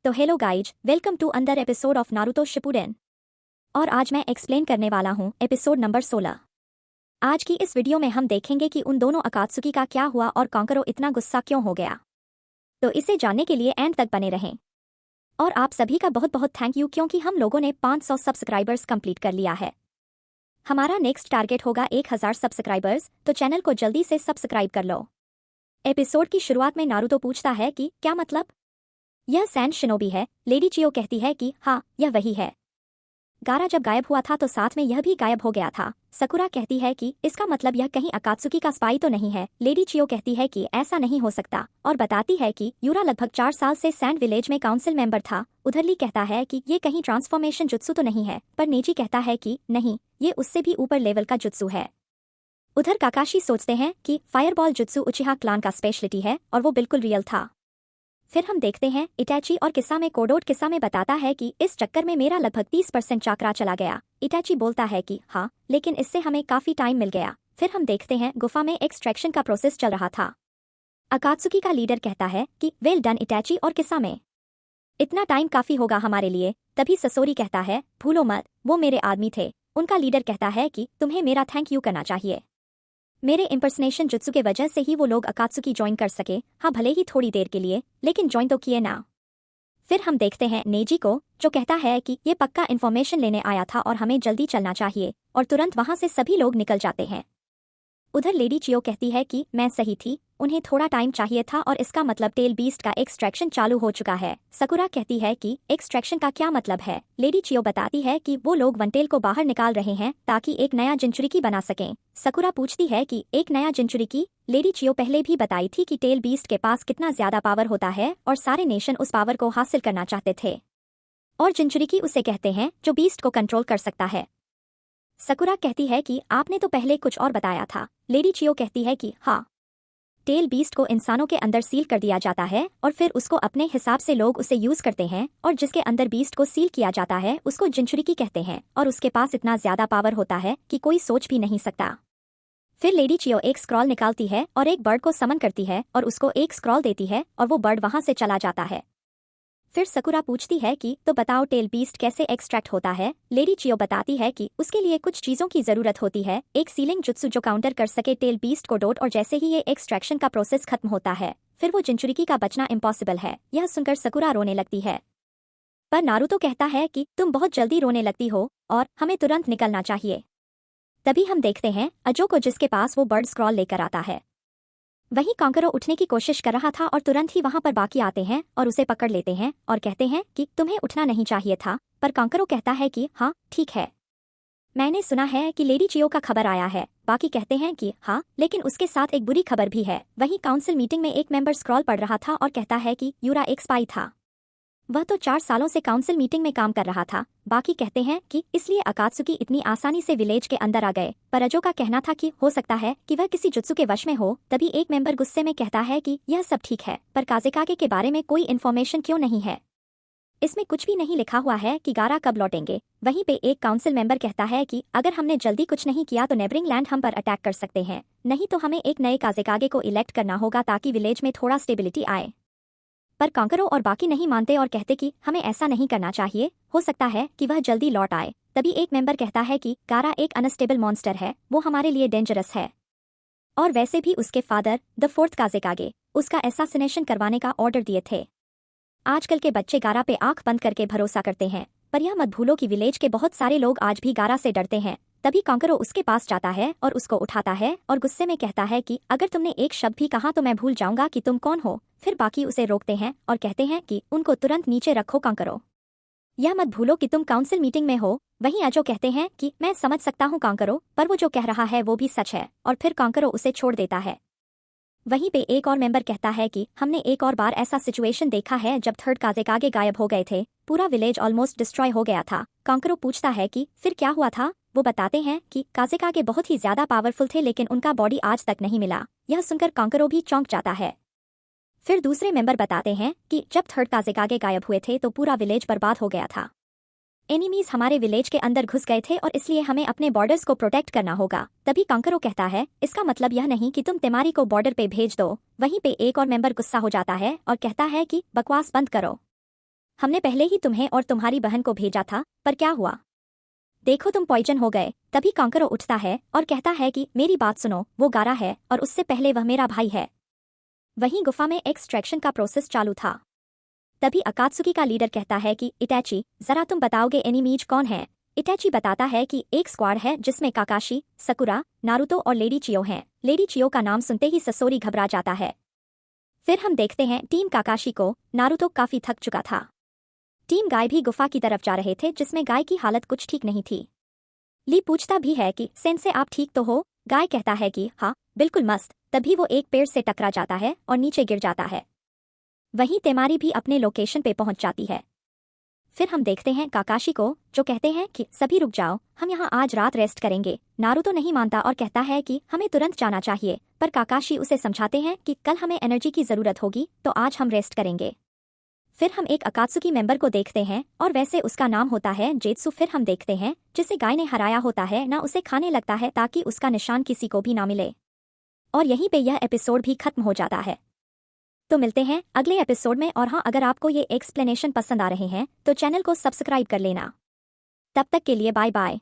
तो hello guys, welcome to अंदर episode of Naruto Shippuden. और आज मैं एक्सप्लेन करने वाला हूँ एपिसोड नंबर 16। आज की इस वीडियो में हम देखेंगे कि उन दोनों अकात्सुकी का क्या हुआ और कांकरो इतना गुस्सा क्यों हो गया। तो इसे जानने के लिए एंड तक बने रहें। और आप सभी का बहुत बहुत थैंक यू, क्योंकि हम लोगों ने 500 सब्सक्राइबर्स कंप्लीट कर लिया है। हमारा नेक्स्ट टारगेट होगा 1000 सब्सक्राइबर्स, तो चैनल को जल्दी से सब्सक्राइब कर लो। एपिसोड की शुरुआत में नारुतो पूछता है कि क्या मतलब, यह सैंड शिनोबी है। लेडी चियो कहती है कि हाँ, यह वही है। गारा जब गायब हुआ था तो साथ में यह भी गायब हो गया था। सकुरा कहती है कि इसका मतलब यह कहीं अकात्सुकी का स्पाई तो नहीं है। लेडी चियो कहती है कि ऐसा नहीं हो सकता और बताती है कि यूरा लगभग 4 साल से सैंड विलेज में काउंसिल मेंबर था। उधर ली कहता है कि ये कहीं ट्रांसफॉर्मेशन जुत्सु तो नहीं है, पर नेजी कहता है कि नहीं, ये उससे भी ऊपर लेवल का जुत्सु है। उधर काकाशी सोचते हैं कि फायरबॉल जुत्सु उचिहा क्लान का स्पेशलिटी है और वो बिल्कुल रियल था। फिर हम देखते हैं इटैची और किस्सा में कोडोट किस्सा में बताता है कि इस चक्कर में मेरा लगभग 30% चाकरा चला गया। इटैची बोलता है कि हाँ, लेकिन इससे हमें काफी टाइम मिल गया। फिर हम देखते हैं गुफा में एक्सट्रैक्शन का प्रोसेस चल रहा था। अकात्सुकी का लीडर कहता है कि वेल डन इटैची और किस्सा में, इतना टाइम काफी होगा हमारे लिए। तभी ससोरी कहता है भूलो मत, वो मेरे आदमी थे। उनका लीडर कहता है कि तुम्हें मेरा थैंक यू करना चाहिए। मेरे इम्पर्सनेशन जुत्सु के वजह से ही वो लोग अकात्सुकी ज्वाइन कर सके। हाँ, भले ही थोड़ी देर के लिए, लेकिन ज्वाइन तो किए ना। फिर हम देखते हैं नेजी को, जो कहता है कि ये पक्का इन्फॉर्मेशन लेने आया था और हमें जल्दी चलना चाहिए, और तुरंत वहां से सभी लोग निकल जाते हैं। उधर लेडी चियो कहती है कि मैं सही थी, उन्हें थोड़ा टाइम चाहिए था और इसका मतलब टेल बीस्ट का एक्सट्रैक्शन चालू हो चुका है। सकुरा कहती है कि एक्सट्रैक्शन का क्या मतलब है। लेडी चियो बताती है कि वो लोग वनटेल को बाहर निकाल रहे हैं ताकि एक नया जिंचुरिकी बना सकें। सकुरा पूछती है कि एक नया जिंचुरिकी। लेडी चियो पहले भी बताई थी कि टेल बीस्ट के पास कितना ज्यादा पावर होता है और सारे नेशन उस पावर को हासिल करना चाहते थे, और जिंचुरिकी उसे कहते हैं जो बीस्ट को कंट्रोल कर सकता है। सकुरा कहती है कि आपने तो पहले कुछ और बताया था। लेडी चियो कहती है कि हाँ, टेल बीस्ट को इंसानों के अंदर सील कर दिया जाता है और फिर उसको अपने हिसाब से लोग उसे यूज करते हैं, और जिसके अंदर बीस्ट को सील किया जाता है उसको जिंचुरिकी कहते हैं, और उसके पास इतना ज्यादा पावर होता है कि कोई सोच भी नहीं सकता। फिर लेडी चियो एक स्क्रॉल निकालती है और एक बर्ड को समन करती है और उसको एक स्क्रॉल देती है और वो बर्ड वहां से चला जाता है। फिर सकुरा पूछती है कि तो बताओ टेल बीस्ट कैसे एक्सट्रैक्ट होता है। लेडी चियो बताती है कि उसके लिए कुछ चीजों की जरूरत होती है, एक सीलिंग जुत्सु जो काउंटर कर सके टेल बीस्ट को डोट, और जैसे ही ये एक्सट्रैक्शन का प्रोसेस खत्म होता है फिर वो जिंचुरिकी का बचना इम्पॉसिबल है। यह सुनकर सकुरा रोने लगती है, पर नारुतो कहता है कि तुम बहुत जल्दी रोने लगती हो और हमें तुरंत निकलना चाहिए। तभी हम देखते हैं अजो को, जिसके पास वो बर्ड स्क्रॉल लेकर आता है। वहीं कांकरो उठने की कोशिश कर रहा था और तुरंत ही वहां पर बाकी आते हैं और उसे पकड़ लेते हैं और कहते हैं कि तुम्हें उठना नहीं चाहिए था, पर कांकरो कहता है कि हाँ ठीक है, मैंने सुना है कि लेडी चियो का खबर आया है। बाकी कहते हैं कि हाँ, लेकिन उसके साथ एक बुरी खबर भी है। वहीं काउंसिल मीटिंग में एक मेंबर स्क्रॉल पढ़ रहा था और कहता है कि यूरा एक स्पाई था। वह तो 4 सालों से काउंसिल मीटिंग में काम कर रहा था। बाकी कहते हैं कि इसलिए अकात्सुकी इतनी आसानी से विलेज के अंदर आ गए, पर अजो का कहना था कि हो सकता है कि वह किसी जुत्सु के वश में हो। तभी एक मेंबर गुस्से में कहता है कि यह सब ठीक है, पर काजेकागे के बारे में कोई इन्फॉर्मेशन क्यों नहीं है। इसमें कुछ भी नहीं लिखा हुआ है कि गारा कब लौटेंगे। वहीं पे एक काउंसिल मेंबर कहता है कि अगर हमने जल्दी कुछ नहीं किया तो नेबरिंग लैंड हम पर अटैक कर सकते हैं, नहीं तो हमें एक नए काजेकागे को इलेक्ट करना होगा ताकि विलेज में थोड़ा स्टेबिलिटी आए। पर कांकरो और बाकी नहीं मानते और कहते कि हमें ऐसा नहीं करना चाहिए, हो सकता है कि वह जल्दी लौट आए। तभी एक मेंबर कहता है कि गारा एक अनस्टेबल मॉन्स्टर है, वो हमारे लिए डेंजरस है, और वैसे भी उसके फादर द फोर्थ काजेकागे उसका असैसिनेशन करवाने का ऑर्डर दिए थे। आजकल के बच्चे गारा पे आंख बंद करके भरोसा करते हैं, पर यह मत भूलो कि विलेज के बहुत सारे लोग आज भी गारा से डरते हैं। तभी कांकरो उसके पास जाता है और उसको उठाता है और गुस्से में कहता है कि अगर तुमने एक शब्द भी कहा तो मैं भूल जाऊंगा कि तुम कौन हो। फिर बाकी उसे रोकते हैं और कहते हैं कि उनको तुरंत नीचे रखो कांकरो, यह मत भूलो कि तुम काउंसिल मीटिंग में हो। वहीं अजो कहते हैं कि मैं समझ सकता हूँ कांकरो, पर वो जो कह रहा है वो भी सच है, और फिर कांकरो उसे छोड़ देता है। वहीं पे एक और मेंबर कहता है कि हमने एक और बार ऐसा सिचुएशन देखा है जब थर्ड काजेकागे गायब हो गए थे, पूरा विलेज ऑलमोस्ट डिस्ट्रॉय हो गया था। कांकरो पूछता है कि फिर क्या हुआ था। वो बताते हैं कि काजेकागे बहुत ही ज्यादा पावरफुल थे, लेकिन उनका बॉडी आज तक नहीं मिला। यह सुनकर कांकरो भी चौंक जाता है। फिर दूसरे मेंबर बताते हैं कि जब थर्ड काजेकागे गायब हुए थे तो पूरा विलेज बर्बाद हो गया था। एनिमीज हमारे विलेज के अंदर घुस गए थे और इसलिए हमें अपने बॉर्डर्स को प्रोटेक्ट करना होगा। तभी कांकरो कहता है इसका मतलब यह नहीं कि तुम तेमारी को बॉर्डर पे भेज दो। वहीं पे एक और मेंबर गुस्सा हो जाता है और कहता है कि बकवास बंद करो, हमने पहले ही तुम्हें और तुम्हारी बहन को भेजा था, पर क्या हुआ? देखो तुम पॉइजन हो गए। तभी कांकरो उठता है और कहता है कि मेरी बात सुनो, वो गारा है और उससे पहले वह मेरा भाई है। वहीं गुफा में एक्सट्रैक्शन का प्रोसेस चालू था। तभी अकात्सुकी का लीडर कहता है कि इटैची, जरा तुम बताओगे एनिमीज कौन है? इटैची बताता है कि एक स्क्वाड है जिसमें काकाशी, सकुरा, नारुतो और लेडी चियो हैं। लेडी चियो का नाम सुनते ही ससोरी घबरा जाता है। फिर हम देखते हैं टीम काकाशी को। नारुतो काफी थक चुका था। टीम गाय भी गुफा की तरफ जा रहे थे जिसमें गाय की हालत कुछ ठीक नहीं थी। ली पूछता भी है कि सेंसे आप ठीक तो हो? गाय कहता है कि हाँ बिल्कुल मस्त। तभी वो एक पेड़ से टकरा जाता है और नीचे गिर जाता है। वहीं तेमारी भी अपने लोकेशन पे पहुंच जाती है। फिर हम देखते हैं काकाशी को, जो कहते हैं कि सभी रुक जाओ, हम यहाँ आज रात रेस्ट करेंगे। नारुतो नहीं मानता और कहता है कि हमें तुरंत जाना चाहिए, पर काकाशी उसे समझाते हैं कि कल हमें एनर्जी की जरूरत होगी, तो आज हम रेस्ट करेंगे। फिर हम एक अकात्सुकी मेंबर को देखते हैं और वैसे उसका नाम होता है जेत्सु। फिर हम देखते हैं जिसे गाय ने हराया होता है ना, उसे खाने लगता है ताकि उसका निशान किसी को भी ना मिले। और यहीं पे यह एपिसोड भी खत्म हो जाता है। तो मिलते हैं अगले एपिसोड में। और हाँ, अगर आपको ये एक्सप्लेनेशन पसंद आ रहे हैं तो चैनल को सब्सक्राइब कर लेना। तब तक के लिए बाय बाय।